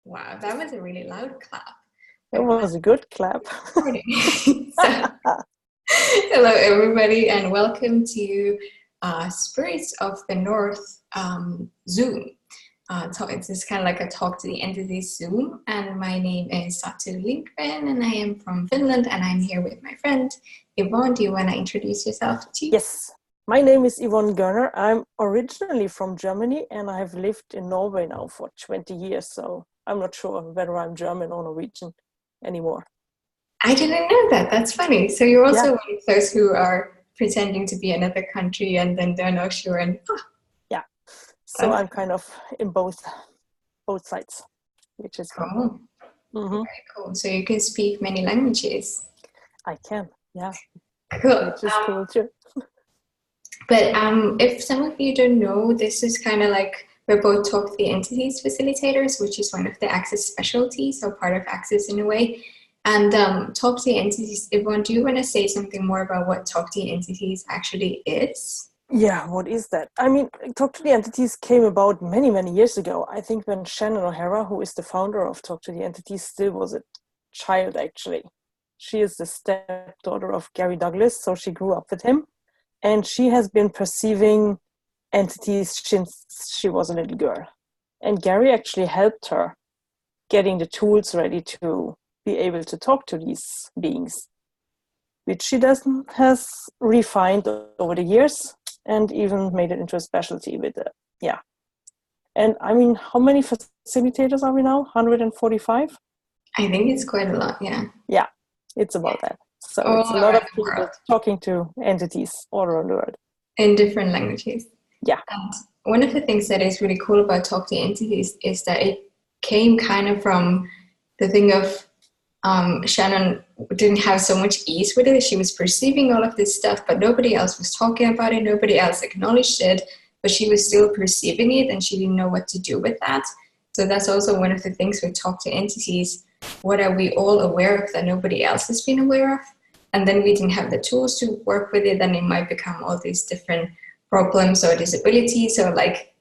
Wow, that was a really loud clap. It was a good clap. Recording. So, hello, everybody, and welcome to Spirits of the North Zoom. It's just kind of like a talk to the entities Zoom, and my name is Satu, and I am from Finland, and I'm here with my friend Yvonne. Do you want to introduce yourself too? Yes, my name is Yvonne Görner. I'm originally from Germany, and I have lived in Norway now for 20 years, so I'm not sure whether I'm German or Norwegian anymore. I didn't know that. That's funny. So you're also one of those who are pretending to be another country and then they're not sure. And yeah, so I'm kind of in both sides, which is cool. Mm-hmm. Very cool. So you can speak many languages. I can, yeah. Cool. Which is cool too. But if some of you don't know, this is kind of like we're both Talk to the Entities facilitators, which is one of the Access specialties, so part of Access in a way. And Talk to the Entities, Yvonne, do you want to say something more about what Talk to the Entities actually is? Yeah, what is that? I mean, Talk to the Entities came about many, many years ago. I think when Shannon O'Hara, who is the founder of Talk to the Entities, still was a child, actually. She is the stepdaughter of Gary Douglas, so she grew up with him. And she has been perceiving entities since she was a little girl. And Gary actually helped her getting the tools ready to be able to talk to these beings, which she has refined over the years and even made it into a specialty with it. Yeah. And I mean, how many facilitators are we now? 145? I think it's quite a lot, yeah. Yeah, it's about that. So it's a lot of people talking to entities all around the world. In different languages. Yeah. And one of the things that is really cool about Talk to Entities is that it came kind of from the thing of Shannon didn't have so much ease with it. She was perceiving all of this stuff, but nobody else was talking about it. Nobody else acknowledged it, but she was still perceiving it and she didn't know what to do with that. So that's also one of the things with Talk to Entities. What are we all aware of that nobody else has been aware of? And then we didn't have the tools to work with it, then it might become all these different problems or disabilities or like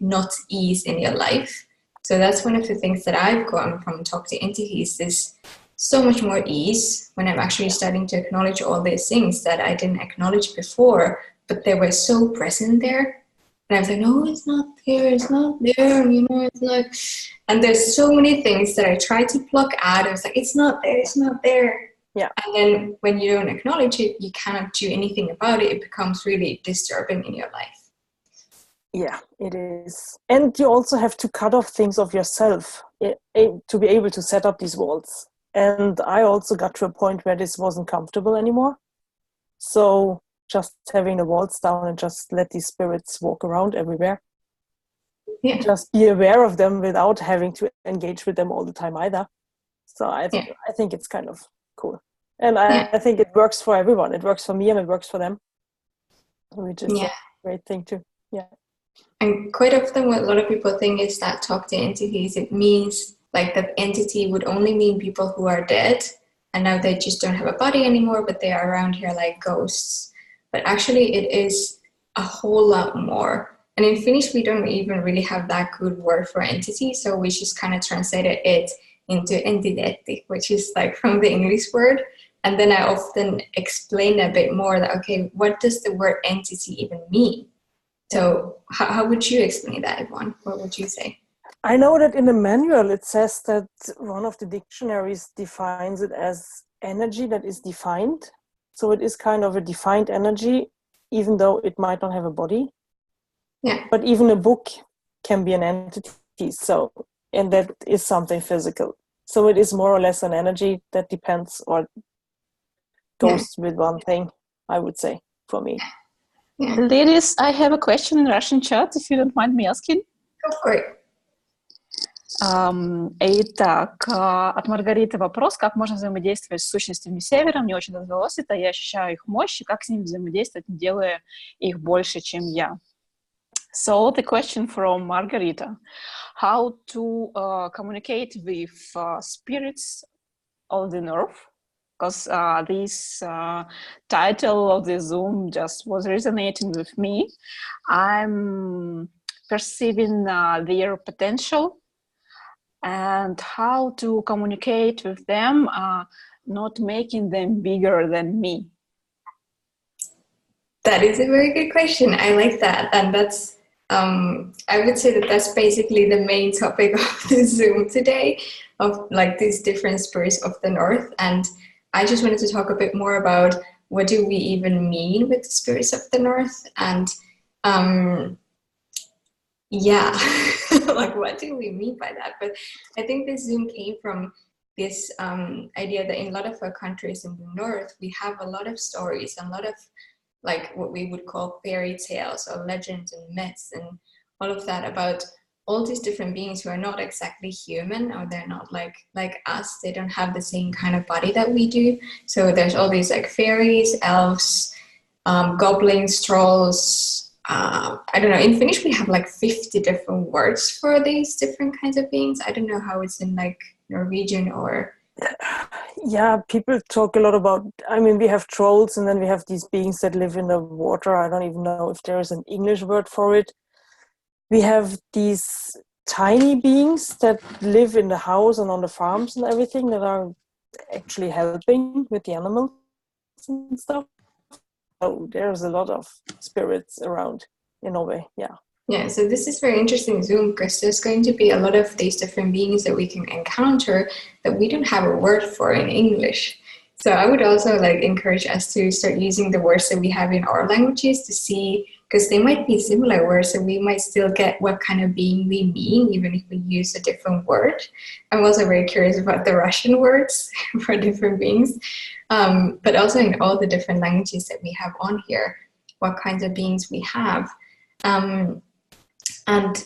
not ease in your life. So that's one of the things that I've gotten from Talk to Entities is so much more ease when I'm actually starting to acknowledge all these things that I didn't acknowledge before, but they were so present there. And I was like, no, it's not there, it's not there, you know, it's like, and there's so many things that I tried to pluck out. I was like, it's not there, it's not there. Yeah. And then when you don't acknowledge it, you cannot do anything about it. It becomes really disturbing in your life. Yeah, it is. And you also have to cut off things of yourself to be able to set up these walls. And I also got to a point where this wasn't comfortable anymore. So just having the walls down and just let these spirits walk around everywhere. Yeah. Just be aware of them without having to engage with them all the time either. So I think it's kind of cool. And I think it works for everyone. It works for me and it works for them, which is a great thing too. Yeah. And quite often what a lot of people think is that Talk to Entities, it means like that entity would only mean people who are dead and now they just don't have a body anymore, but they are around here like ghosts. But actually it is a whole lot more. And in Finnish, we don't even really have that good word for entity. So we just kind of translated it into entiteetti, which is like from the English word. And then I often explain a bit more that, okay, what does the word entity even mean? So how would you explain that, Yvonne? What would you say? I know that in the manual it says that one of the dictionaries defines it as energy that is defined. So it is kind of a defined energy, even though it might not have a body. Yeah. But even a book can be an entity. So, and that is something physical. So it is more or less an energy that depends or goes with one thing, I would say, for me. Yeah. Ladies, I have a question in Russian chat, if you don't mind me asking. Go for it. Итак, от Маргариты вопрос, как можно взаимодействовать с сущностями Севера? Мне очень отзвалось это, я ощущаю их мощь, и как с ними взаимодействовать, не делая их больше, чем я. So the question from Margarita, how to communicate with spirits of the North? Because this title of the Zoom just was resonating with me. I'm perceiving their potential and how to communicate with them, not making them bigger than me? That is a very good question. I like that. And that's, I would say that that's basically the main topic of the Zoom today, of like these different spirits of the North. And I just wanted to talk a bit more about what do we even mean with the spirits of the North? And yeah, like what do we mean by that? But I think this Zoom came from this idea that in a lot of our countries in the North, we have a lot of stories and a lot of like what we would call fairy tales or legends and myths and all of that about all these different beings who are not exactly human, or they're not like us. They don't have the same kind of body that we do. So there's all these like fairies, elves, goblins, trolls. I don't know. In Finnish, we have like 50 different words for these different kinds of beings. I don't know how it's in like Norwegian or. Yeah, people talk a lot about, I mean, we have trolls and then we have these beings that live in the water. I don't even know if there is an English word for it. We have these tiny beings that live in the house and on the farms and everything that are actually helping with the animals and stuff. So there's a lot of spirits around in Norway, yeah. Yeah, so this is very interesting Zoom because there's going to be a lot of these different beings that we can encounter that we don't have a word for in English. So I would also like encourage us to start using the words that we have in our languages to see, because they might be similar words, so we might still get what kind of being we mean, even if we use a different word. I'm also very curious about the Russian words for different beings, but also in all the different languages that we have on here, what kinds of beings we have. And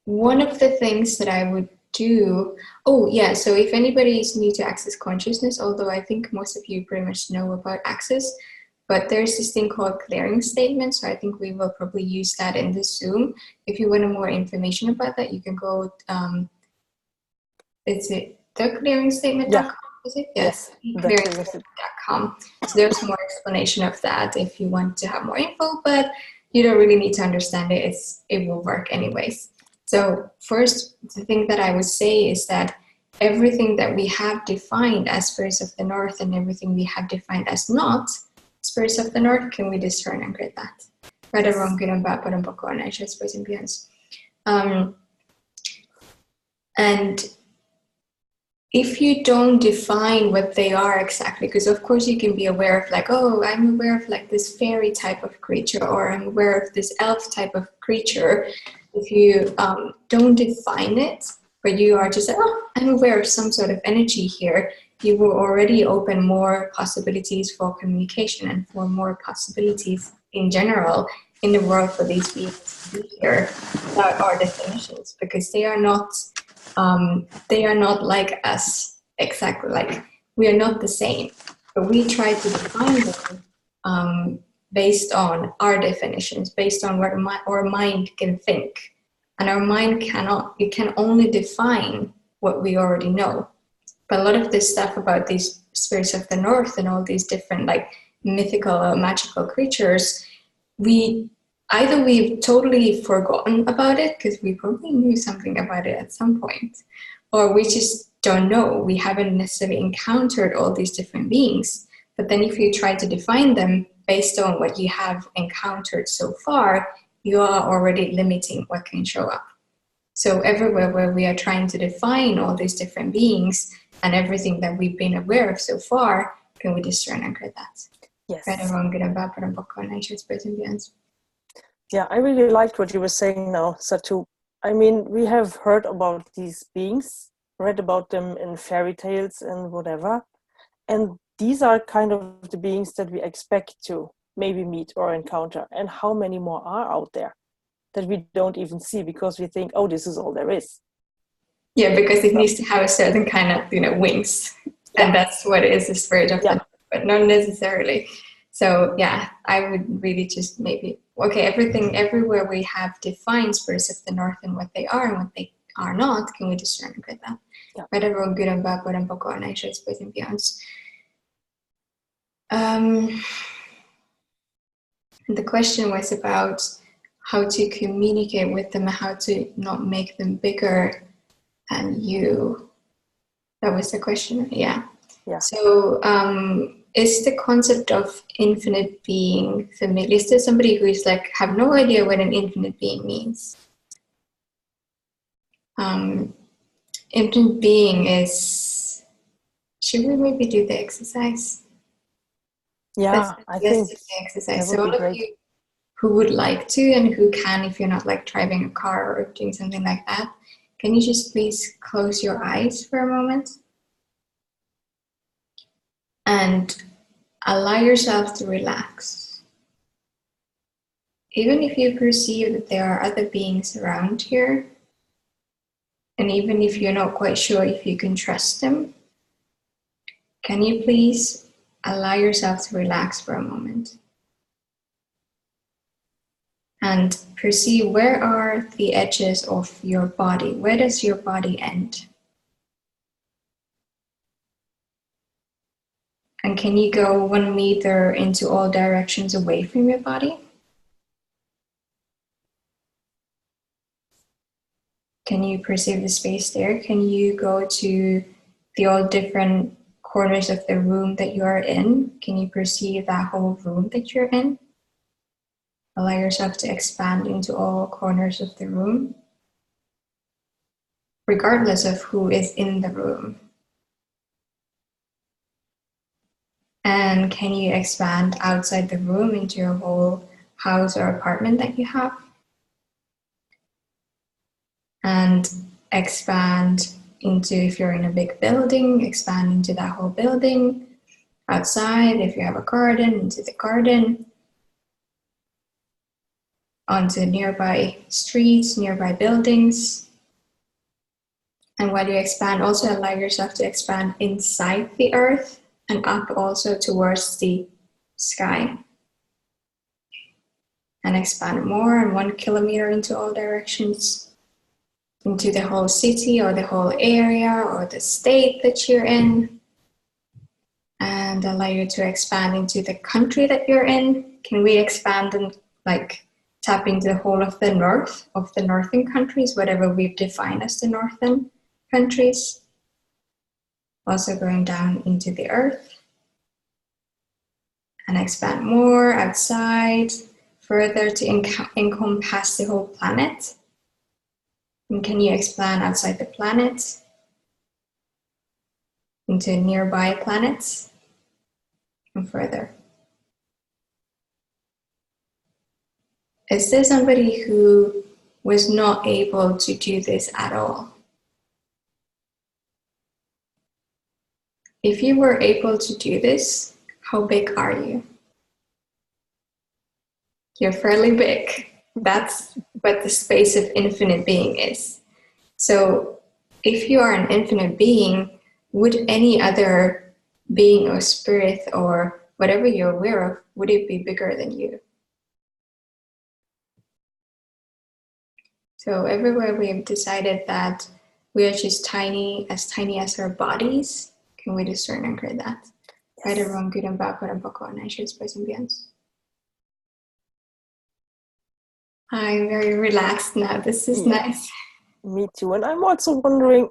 one of the things that I would do, so if anybody is new to Access Consciousness, although I think most of you pretty much know about Access, but there's this thing called clearing statement, so I think we will probably use that in the Zoom. If you want more information about that, you can go, is it theclearingstatement.com? Yeah. Is it? Yes, theclearingstatement.com. So there's more explanation of that if you want to have more info, but you don't really need to understand it. It will work anyways. So first, the thing that I would say is that everything that we have defined as spirits of the North and everything we have defined as not spirits of the North, can we discern and grid that? Right or wrong, good and bad, but and spirits and beyonds. And if you don't define what they are exactly, because of course you can be aware of like, oh, I'm aware of like this fairy type of creature, or I'm aware of this elf type of creature. If you don't define it, but you are just like, oh, I'm aware of some sort of energy here, you will already open more possibilities for communication and for more possibilities in general in the world for these beings to be here without our definitions, because they are not like us exactly. Like we are not the same, but we try to define them based on our definitions, based on what our mind can think, and our mind cannot. It can only define what we already know. But a lot of this stuff about these spirits of the North and all these different like mythical or magical creatures, we've totally forgotten about it because we probably knew something about it at some point, or we just don't know. We haven't necessarily encountered all these different beings. But then if you try to define them based on what you have encountered so far, you are already limiting what can show up. So everywhere where we are trying to define all these different beings and everything that we've been aware of so far, can we discern and create that? Yes. Right or wrong, good and bad, but and spirits and beyonds. Yeah, I really liked what you were saying now, Satu. I mean, we have heard about these beings, read about them in fairy tales and whatever. And these are kind of the beings that we expect to maybe meet or encounter. And how many more are out there that we don't even see because we think, oh, this is all there is. Yeah, because it needs to have a certain kind of, wings. Yeah. And that's what is the spirit of the North, but not necessarily. So yeah, I would really just maybe, everywhere we have defined spirits of the North and what they are and what they are not, can we discern and create that? Yeah. Right or wrong, good and bad, but and spirits and beyonds. The question was about how to communicate with them, how to not make them bigger. and you. That was the question. Yeah. Yeah. So is the concept of infinite being familiar? Is there somebody who is like, have no idea what an infinite being means? Infinite being is, should we maybe do the exercise? Yeah, I think do the exercise. that would So be all of great. you who would like to and who can, if you're not like driving a car or doing something like that, can you just please close your eyes for a moment and allow yourself to relax. Even if you perceive that there are other beings around here, and even if you're not quite sure if you can trust them, can you please allow yourself to relax for a moment? And perceive, where are the edges of your body? Where does your body end? And can you go 1 meter into all directions away from your body? Can you perceive the space there? Can you go to the all different corners of the room that you are in? Can you perceive that whole room that you're in? Allow yourself to expand into all corners of the room, regardless of who is in the room. And can you expand outside the room into your whole house or apartment that you have? And expand into, if you're in a big building, expand into that whole building. Outside, if you have a garden, into the garden. Onto nearby streets, nearby buildings. And while you expand, also allow yourself to expand inside the earth and up also towards the sky. And expand more and 1 kilometer into all directions, into the whole city or the whole area or the state that you're in. And allow you to expand into the country that you're in. Can we expand and like tap into the whole of the north, of the northern countries, whatever we've defined as the northern countries? Also going down into the earth. And expand more outside, further to encompass the whole planet. And can you expand outside the planet into nearby planets and further? Is there somebody who was not able to do this at all? If you were able to do this, how big are you? You're fairly big. That's what the space of infinite being is. So if you are an infinite being, would any other being or spirit or whatever you're aware of, would it be bigger than you? So everywhere we have decided that we are just tiny as our bodies, can we discern and create that? Right or wrong, good and bad, good and bad, and shades, boys and beyonds. I'm very relaxed now. This is nice. Me too. And I'm also wondering,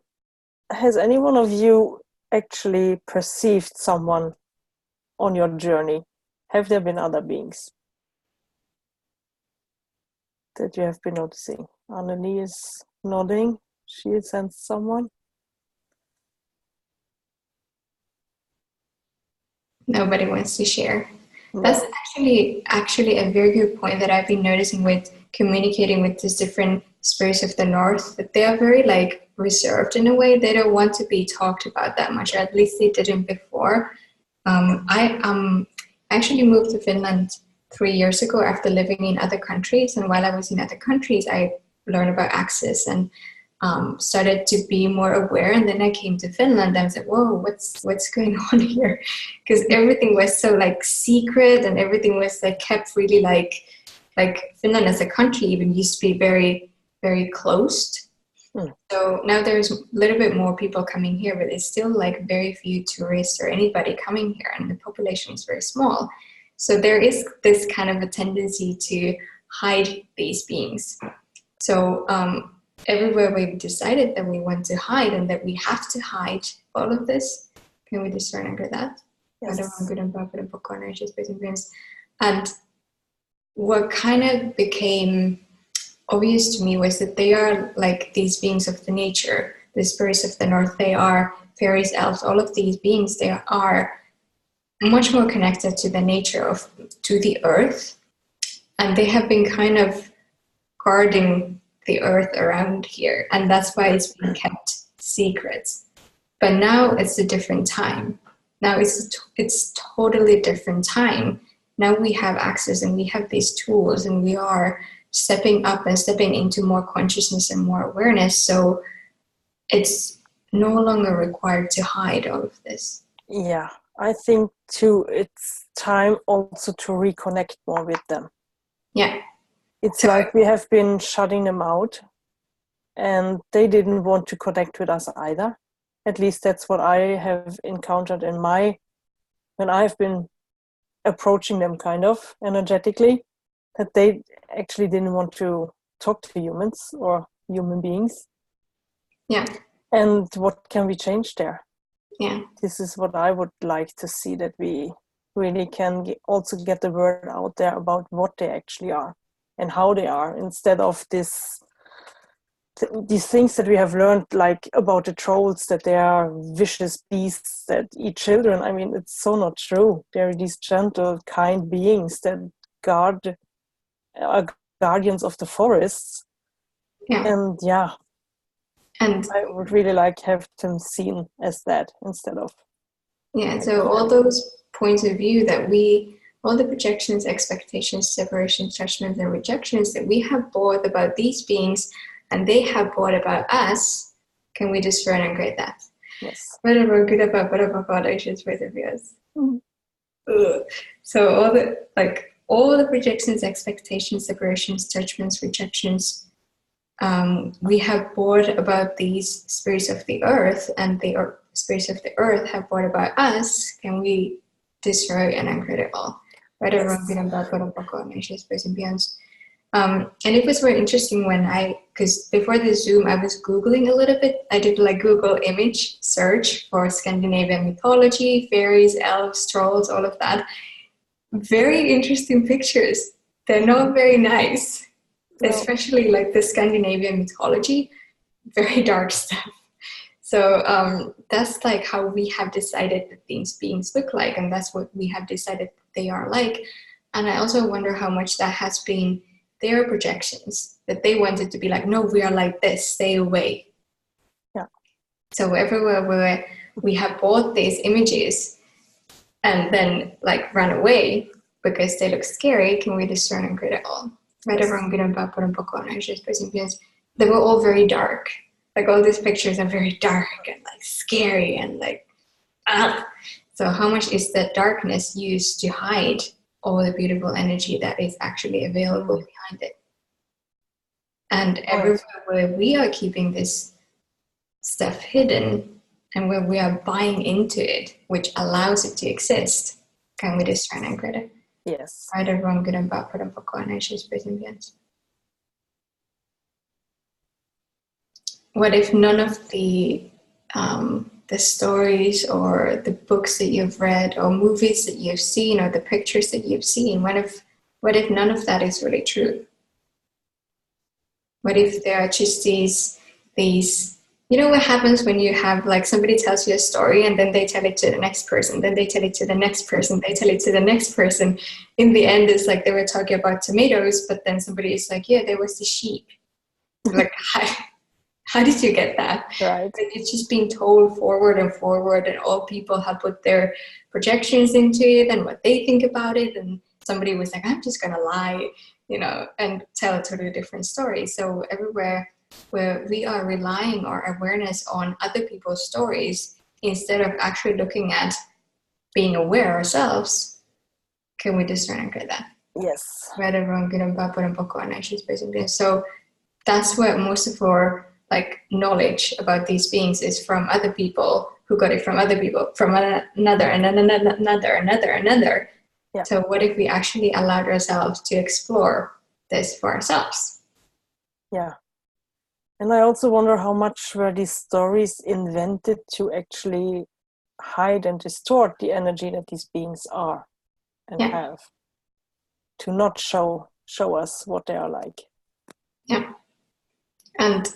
has any one of you actually perceived someone on your journey? Have there been other beings that you have been noticing? Anneli is nodding. She sensed someone. Nobody wants to share. No. That's actually a very good point that I've been noticing with communicating with these different spirits of the north, that they are very like reserved in a way. They don't want to be talked about that much, or at least they didn't before. I actually moved to Finland 3 years ago after living in other countries, and while I was in other countries, I learned about access and started to be more aware. And then I came to Finland and I was like, whoa, what's going on here? Because everything was so like secret, and everything was like kept really like Finland as a country even used to be very, very closed. So now there's a little bit more people coming here, but it's still like very few tourists or anybody coming here, and the population is very small. So there is this kind of a tendency to hide these beings. So everywhere we've decided that we want to hide and that we have to hide all of this, can we discern under that? Yes. And what kind of became obvious to me was that they are like these beings of the nature, the spirits of the north. They are fairies, elves, all of these beings. They are much more connected to the nature of, to the earth, and they have been kind of guarding the earth around here, and that's why it's been kept secret. But now it's a different time. Now it's totally different time. Now we have access and we have these tools, and we are stepping up and stepping into more consciousness and more awareness. So it's no longer required to hide all of this. Yeah, I think too, it's time also to reconnect more with them. Yeah. It's like we have been shutting them out, and they didn't want to connect with us either. At least that's what I have encountered when I've been approaching them kind of energetically, that they actually didn't want to talk to humans or human beings. Yeah. And what can we change there? Yeah. This is what I would like to see, that we really can also get the word out there about what they actually are and how they are, instead of these things that we have learned, like about the trolls, that they are vicious beasts that eat children. I mean, it's so not true. They're these gentle, kind beings that are guardians of the forests. Yeah. And yeah, and I would really like to have them seen as that instead of. Yeah, so all those points of view that all the projections, expectations, separations, judgments, and rejections that we have brought about these beings and they have brought about us, can we discern and grade that? Yes. Whatever good about whatever foundations point of views. So all the projections, expectations, separations, judgments, rejections, we have brought about these spirits of the earth, and the spirits of the earth have brought about us. Can we destroy and uncreate it all? Right? And it was very interesting because before the Zoom, I was Googling a little bit. I did like Google image search for Scandinavian mythology, fairies, elves, trolls, all of that. Very interesting pictures. They're not very nice. No. Especially like the Scandinavian mythology, very dark stuff. So that's like how we have decided that these beings look like, and that's what we have decided they are like. And I also wonder how much that has been their projections, that they wanted to be like, no, we are like this, stay away. Yeah. So everywhere where we have bought these images and then like run away because they look scary, can we discern and create it all? They were all very dark. Like all these pictures are very dark and like scary and like So how much is that darkness used to hide all the beautiful energy that is actually available behind it? And everywhere where we are keeping this stuff hidden and where we are buying into it, which allows it to exist, can we discern and create it? Yes. Right or wrong, good and bad, put and what if none of the stories or the books that you've read or movies that you've seen or the pictures that you've seen, what if none of that is really true? What if there are just these you know what happens when you have like somebody tells you a story and then they tell it to the next person, then they tell it to the next person, they tell it to the next person. In the end, it's like they were talking about tomatoes, but then somebody is like, yeah, there was the sheep. Like, how did you get that? Right. And it's just being told forward, and all people have put their projections into it and what they think about it. And somebody was like, I'm just going to lie, and tell a totally different story. So everywhere where we are relying our awareness on other people's stories instead of actually looking at being aware ourselves, can we discern and create that? Yes. So that's where most of our knowledge about these beings is from other people who got it from other people, from another and another. Yeah. So what if we actually allowed ourselves to explore this for ourselves? Yeah. And I also wonder how much were these stories invented to actually hide and distort the energy that these beings are and have, to not show us what they are like. Yeah. And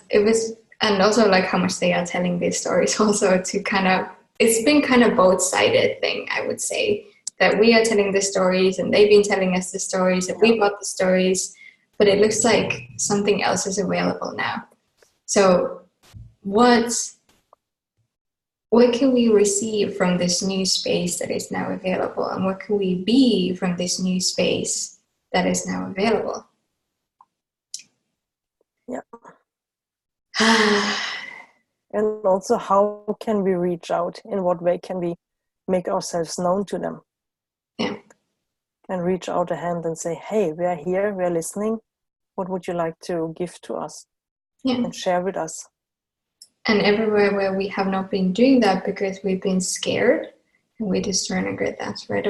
also like how much they are telling these stories also to kind of, it's been kind of both-sided thing, I would say, that we are telling the stories and they've been telling us the stories and we bought the stories, but it looks like something else is available now. So what can we receive from this new space that is now available, and what can we be from this new space that is now available? Yeah. And also, how can we reach out? In what way can we make ourselves known to them? Yeah. And reach out a hand and say, hey, we are here, we are listening. What would you like to give to us? Yeah. And share with us? And everywhere where we have not been doing that because we've been scared, and we just trying to get that, right?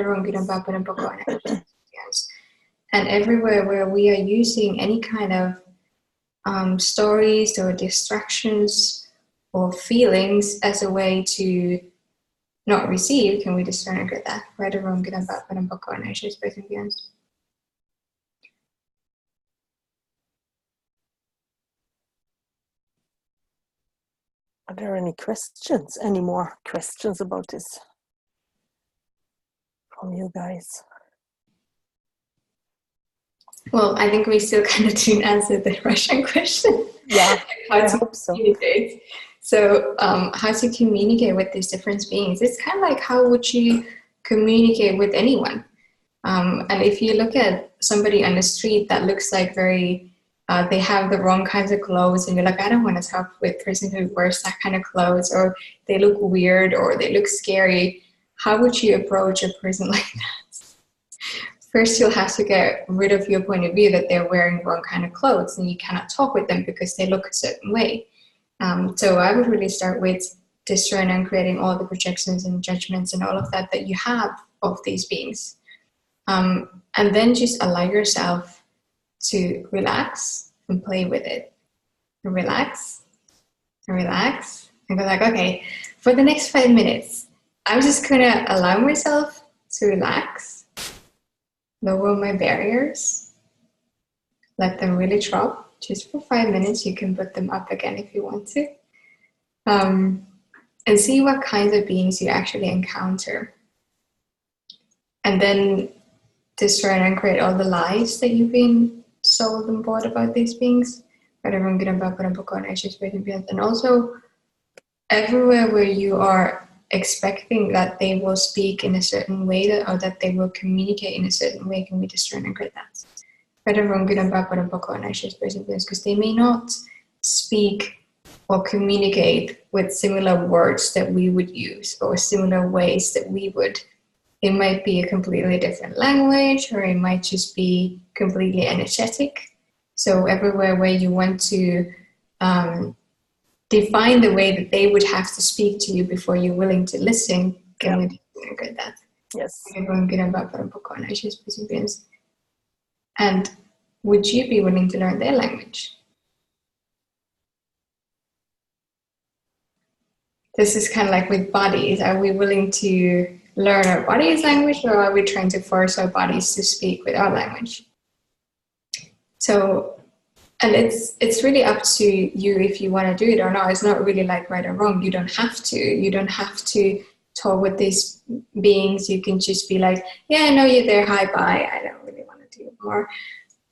And everywhere where we are using any kind of stories or distractions or feelings as a way to not receive, can we discern and get that, right or wrong, Are there any questions? Any more questions about this from you guys? Well, I think we still kind of didn't answer the Russian question. Yeah, I hope so. Communicate. So how to communicate with these different beings? It's kind of like, how would you communicate with anyone? And if you look at somebody on the street that looks like very, they have the wrong kinds of clothes, and you're like, I don't want to talk with a person who wears that kind of clothes, or they look weird, or they look scary. How would you approach a person like that? First, you'll have to get rid of your point of view that they're wearing the wrong kind of clothes, and you cannot talk with them because they look a certain way. So I would really start with destroying and creating all the projections and judgments and all of that you have of these beings. And then just allow yourself to relax and play with it. And relax and relax and go like, okay, for the next 5 minutes, I'm just gonna allow myself to relax, lower my barriers, let them really drop. Just for 5 minutes. You can put them up again if you want to. And see what kinds of beings you actually encounter. And then destroy and create all the lies that you've been sold and bought about these beings. And also, everywhere where you are expecting that they will speak in a certain way, or that they will communicate in a certain way, can we destroy and create that? Because they may not speak or communicate with similar words that we would use, or similar ways that we would. It might be a completely different language, or it might just be completely energetic. So everywhere where you want to define the way that they would have to speak to you before you're willing to listen, can we get that? Yes. And would you be willing to learn their language? This is kind of like with bodies. Are we willing to learn our body's language, or are we trying to force our bodies to speak with our language? So, and it's really up to you if you want to do it or not. It's not really like right or wrong. You don't have to. You don't have to talk with these beings. You can just be like, yeah, I know you're there. Hi, bye. I don't really want to do it more.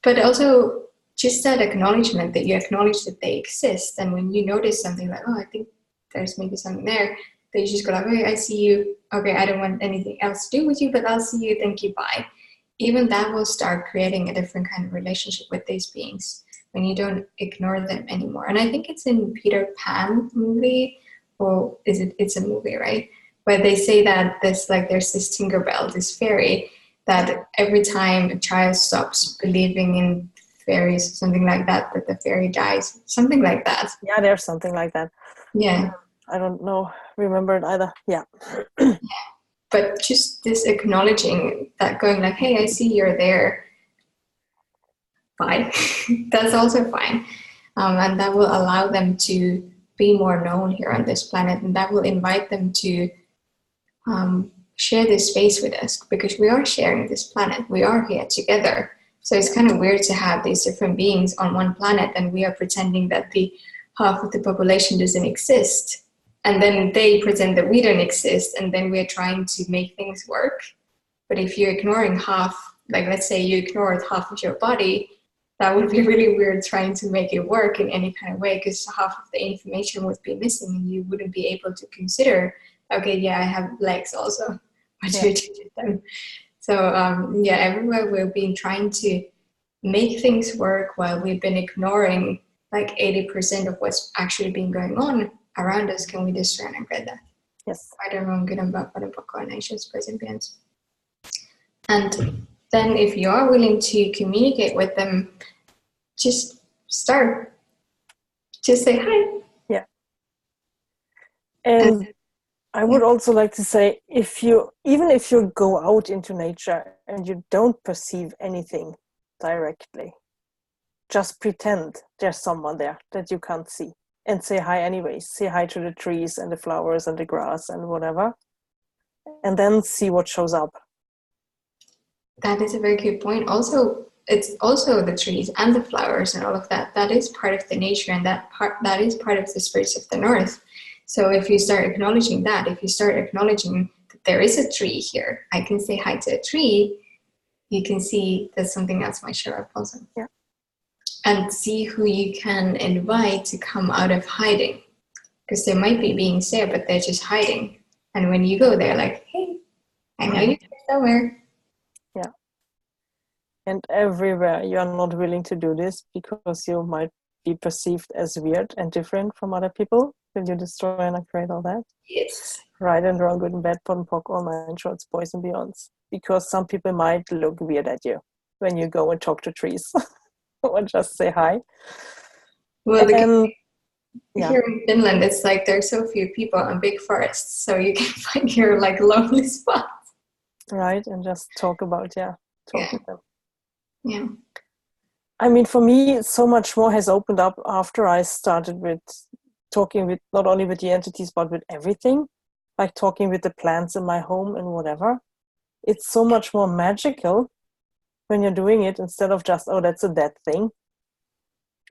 But also just that acknowledgement, that you acknowledge that they exist. And when you notice something like, oh, I think there's maybe something there, that you just go like, okay, I see you. Okay, I don't want anything else to do with you, but I'll see you. Thank you. Bye. Even that will start creating a different kind of relationship with these beings when you don't ignore them anymore. And I think it's in Peter Pan movie, or it's a movie, right? Where they say that there's this Tinkerbell, this fairy, that every time a child stops believing in fairies, something like that, that the fairy dies, something like that. Yeah, there's something like that. Yeah. I don't know, remember it either. Yeah. Yeah. But just this acknowledging that, going like, hey, I see you're there. Fine. That's also fine. and that will allow them to be more known here on this planet, and that will invite them to share this space with us, because we are sharing this planet. We are here together. So it's kind of weird to have these different beings on one planet, and we are pretending that the half of the population doesn't exist. And then they pretend that we don't exist, and then we're trying to make things work. But if you're ignoring half, like let's say you ignored half of your body, that would be really weird trying to make it work in any kind of way, because half of the information would be missing and you wouldn't be able to consider, okay, yeah, I have legs also. What do you do with them? So yeah, everywhere we've been trying to make things work while we've been ignoring like 80% of what's actually been going on around us. Can we discern and get that? Yes. I don't know, good about nations, present. And then if you are willing to communicate with them, just start. Just say hi. Yeah. And I would also like to say, even if you go out into nature and you don't perceive anything directly, just pretend there's someone there that you can't see and say hi anyways. Say hi to the trees and the flowers and the grass and whatever, and then see what shows up. That is a very good point. Also, it's also the trees and the flowers and all of that. That is part of the nature, and that is part of the spirits of the north. So if you start acknowledging that, if you start acknowledging that there is a tree here, I can say hi to a tree, you can see that something else might show up also. Yeah. And see who you can invite to come out of hiding. Because there might be beings there, but they're just hiding. And when you go there, like, hey, I know you're somewhere. Yeah. And everywhere you are not willing to do this because you might be perceived as weird and different from other people. Will you destroy and create all that? Yes. Right and wrong, good and bad, pot and pock, all nine shorts, boys and beyonds. Because some people might look weird at you when you go and talk to trees or just say hi. Well, here in Finland, it's like there's so few people and big forests, so you can find your like lonely spot. Right, and just talk with them. Yeah. I mean, for me, so much more has opened up after I started with talking with not only with the entities, but with everything, like talking with the plants in my home and whatever. It's so much more magical when you're doing it instead of just, oh, that's a dead thing,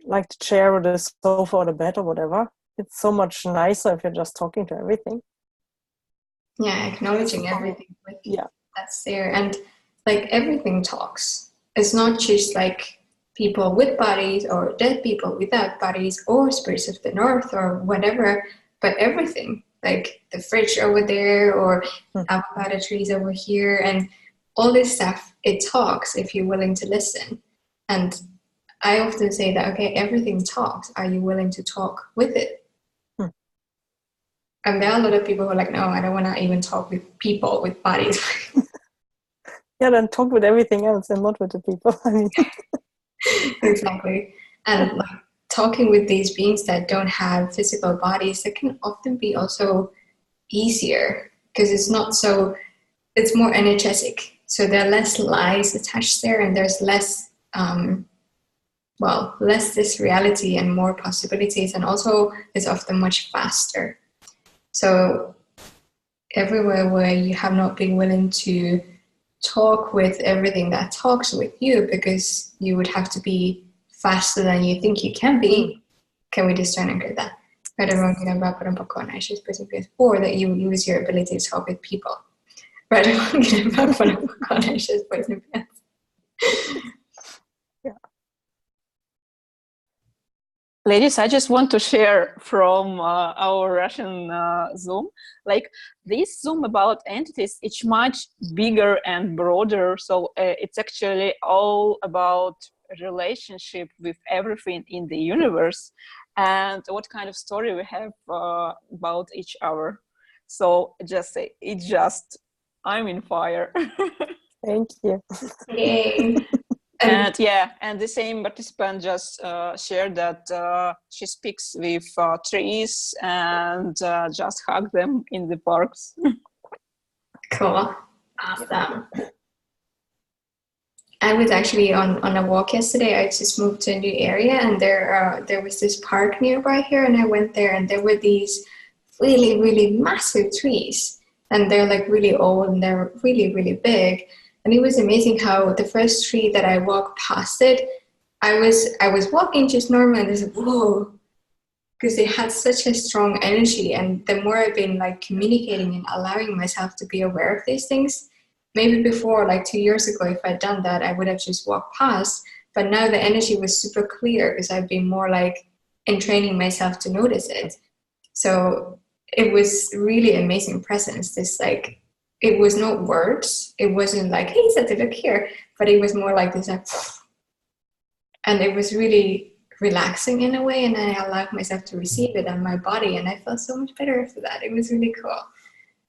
like the chair or the sofa or the bed or whatever. It's so much nicer if you're just talking to everything. Yeah, acknowledging everything that's there. And like everything talks. It's not just like people with bodies or dead people without bodies or spirits of the north or whatever, but everything, like the fridge over there or avocado trees over here and all this stuff, it talks if you're willing to listen. And I often say that, okay, everything talks. Are you willing to talk with it? And there are a lot of people who are like, no, I don't want to even talk with people with bodies. Yeah, then talk with everything else and not with the people. I mean, exactly. And like talking with these beings that don't have physical bodies, that can often be also easier because it's more energetic. So there are less lies attached there, and there's less this reality and more possibilities, and also it's often much faster. So everywhere where you have not been willing to talk with everything that talks with you because you would have to be faster than you think you can be, can we discern and get that? Or that you would lose your ability to talk with people. Ladies, I just want to share from our Russian Zoom, like this Zoom about entities, it's much bigger and broader. So it's actually all about relationship with everything in the universe and what kind of story we have about each other. So just say, I'm in fire. thank you. Yay. And and the same participant just shared that she speaks with trees and just hug them in the parks. Cool. Awesome. I was actually on a walk yesterday. I just moved to a new area, and there was this park nearby here, and I went there, and there were these really, really massive trees, and they're like really old, and they're really, really big. And it was amazing how the first tree that I walked past it, I was walking just normal, and I was like, whoa, because they had such a strong energy. And the more I've been like communicating and allowing myself to be aware of these things, maybe before, like 2 years ago, if I'd done that, I would have just walked past. But now the energy was super clear because I've been more like entraining myself to notice it. So it was really amazing presence. This like, it was not words. It wasn't like, hey, Satu, look here. But it was more like this, like, and it was really relaxing in a way. And I allowed myself to receive it on my body. And I felt so much better after that. It was really cool.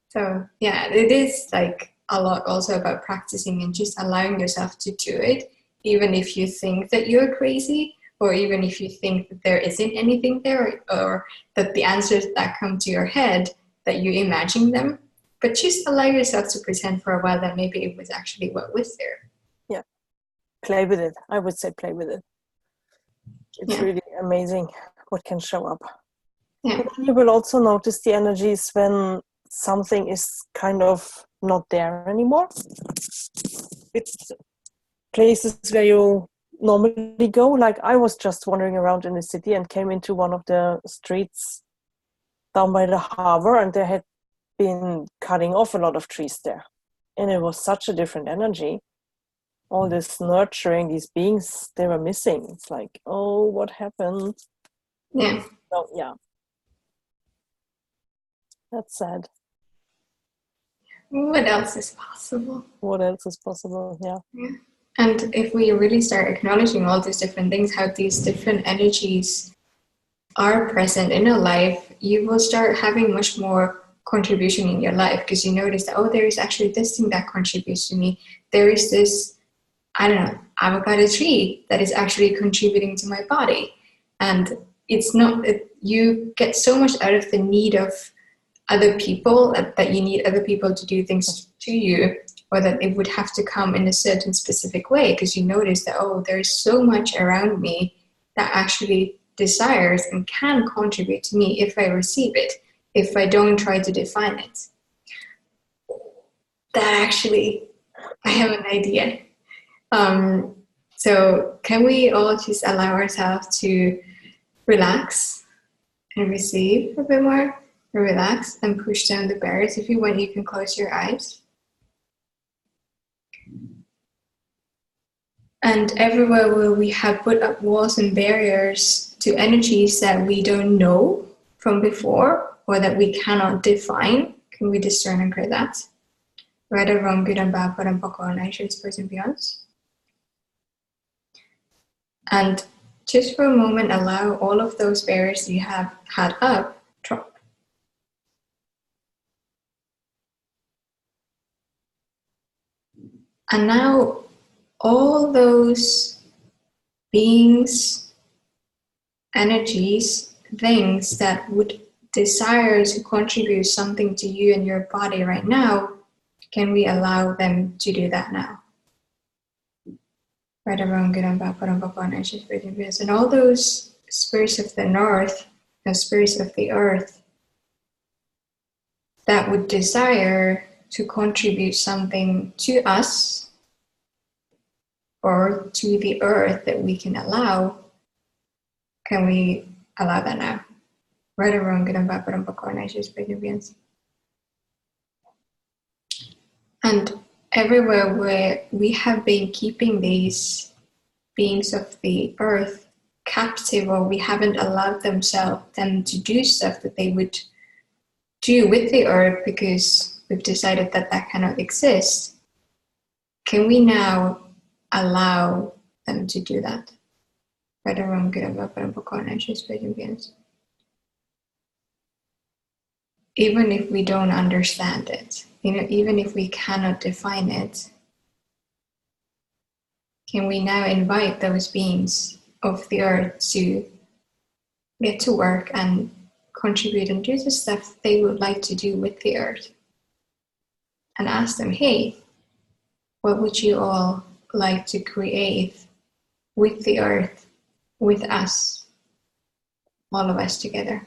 So yeah, it is like a lot also about practicing and just allowing yourself to do it, even if you think that you're crazy, or even if you think that there isn't anything there, or that the answers that come to your head, that you imagine them. But just allow yourself to pretend for a while that maybe it was actually what was there. Yeah. Play with it. I would say play with it. It's really amazing what can show up. Yeah. You will also notice the energies when something is kind of not there anymore. It's places where you normally go. Like I was just wandering around in the city and came into one of the streets down by the harbor, and they had been cutting off a lot of trees there. And it was such a different energy. All this nurturing, these beings, they were missing. It's like, oh, what happened? Yeah. So, yeah. That's sad. What else is possible? What else is possible? Yeah. And if we really start acknowledging all these different things, how these different energies are present in our life, you will start having much more contribution in your life, because you notice that, oh, there is actually this thing that contributes to me. There is this, I don't know, avocado tree that is actually contributing to my body. And it's not, you get so much out of the need of other people, that you need other people to do things to you, or that it would have to come in a certain specific way, because you notice that, oh, there's so much around me that actually desires and can contribute to me if I receive it, if I don't try to define it. That actually, I have an idea. So can we all just allow ourselves to relax and receive a bit more? Relax and push down the barriers. If you want, you can close your eyes. And everywhere where we have put up walls and barriers to energies that we don't know from before, or that we cannot define, can we discern and create that? Right or wrong, good and bad, but and nice, person beyond. And just for a moment, allow all of those barriers you have had up, drop. And now all those beings, energies, things that would desire to contribute something to you and your body right now, can we allow them to do that now? Right around good and bad, and all those spirits of the north and spirits of the earth that would desire to contribute something to us or to the earth that we can allow, can we allow that now? Right or wrong, good and bad, and everywhere where we have been keeping these beings of the earth captive, or we haven't allowed them to do stuff that they would do with the earth because we've decided that that cannot exist, can we now allow them to do that? Right or wrong, good and bad, even if we don't understand it, even if we cannot define it, can we now invite those beings of the earth to get to work and contribute and do the stuff they would like to do with the earth? And ask them, hey, what would you all like to create with the earth, with us, all of us together.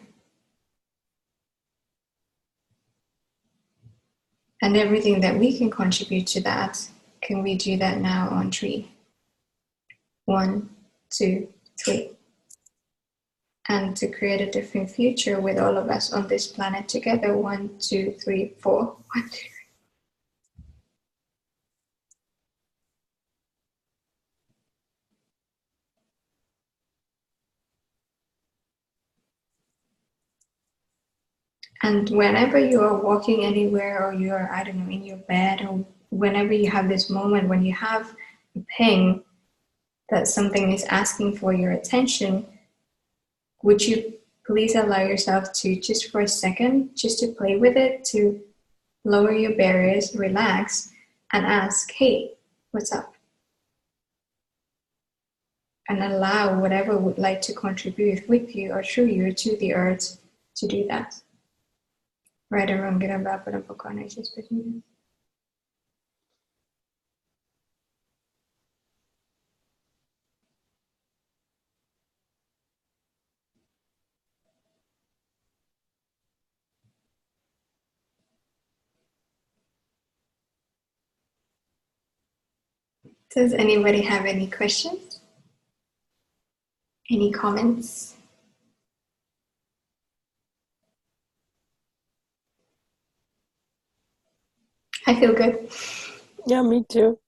And everything that we can contribute to that, can we do that now on 3? 1, 2, 3. And to create a different future with all of us on this planet together. 1, 2, 3, 4. 1, 2, 3. And whenever you are walking anywhere, or you are, I don't know, in your bed, or whenever you have this moment when you have a ping that something is asking for your attention, would you please allow yourself to, just for a second, just to play with it, to lower your barriers, relax, and ask, hey, what's up? And allow whatever would like to contribute with you or through you to the earth to do that. Right or wrong, get about but I'm just speaking. Does anybody have any questions? Any comments? I feel good. Yeah, me too.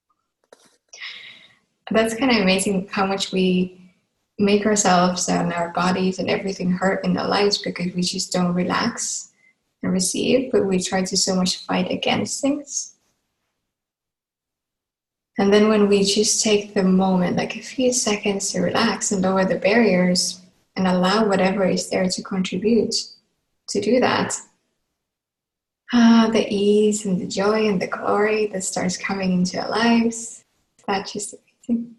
That's kind of amazing how much we make ourselves and our bodies and everything hurt in our lives because we just don't relax and receive, but we try to so much fight against things. And then when we just take the moment, like a few seconds to relax and lower the barriers and allow whatever is there to contribute to do that, the ease and the joy and the glory that starts coming into our lives, that's just amazing.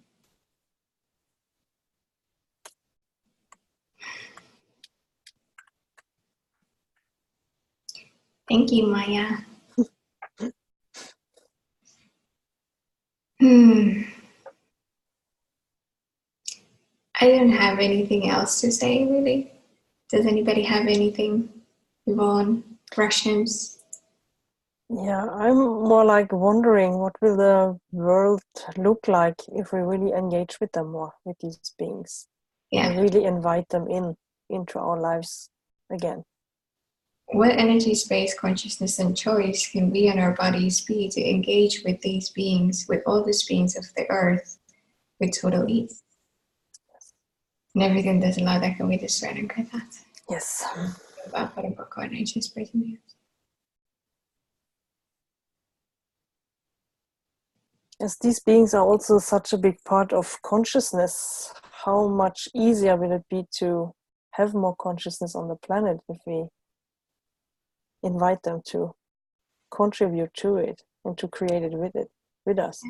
Thank you, Maya. I don't have anything else to say, really. Does anybody have anything? Yvonne, Russians? Yeah, I'm more like wondering what will the world look like if we really engage with them more, with these beings, and really invite them into our lives again. What energy, space, consciousness, and choice can we and our bodies be to engage with these beings, with all these beings of the earth, with total ease? And everything that's allowed, that can we discern and create that? Yes. As these beings are also such a big part of consciousness, how much easier will it be to have more consciousness on the planet if we invite them to contribute to it and to create it with us?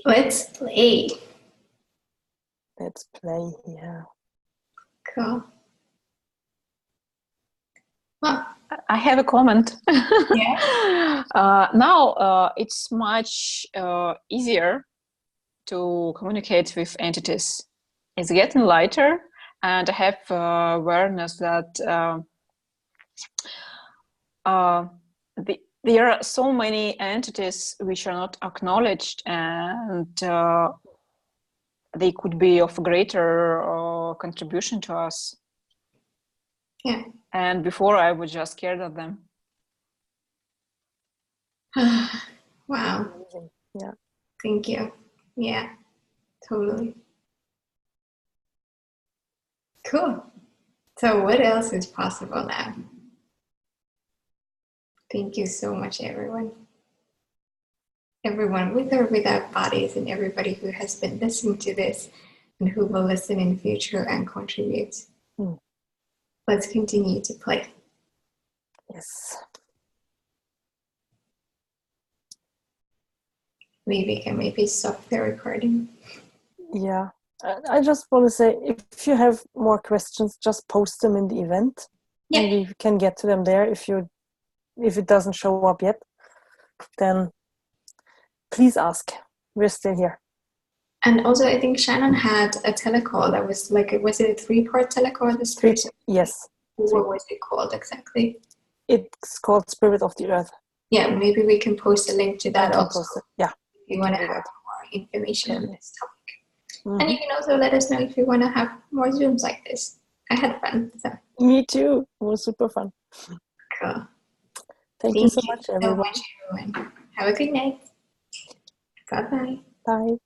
Let's play. Let's play, yeah. Cool. Well, I have a comment. Yeah. Now it's much easier to communicate with entities. It's getting lighter, and I have awareness that there are so many entities which are not acknowledged, and they could be of greater contribution to us. Yeah. And before I was just scared of them. Wow. Yeah. Thank you. Yeah, totally. Cool. So what else is possible now? Thank you so much, everyone. Everyone with or without bodies, and everybody who has been listening to this and who will listen in the future and contribute. Let's continue to play. Yes. We can maybe stop the recording. Yeah. I just want to say, if you have more questions, just post them in the event. Yeah. Maybe we can get to them there. If it doesn't show up yet, then please ask. We're still here. And also, I think Shannon had a telecall that was was it a 3-part telecall? This person? Yes. What was it called exactly? It's called Spirit of the Earth. Yeah, maybe we can post a link to that also. Yeah. If you want to have more information on this topic. Mm-hmm. And you can also let us know if you want to have more Zooms like this. I had fun. So. Me too. It was super fun. Cool. Thank you so much, everyone. Have a good night. Bye-bye. Bye.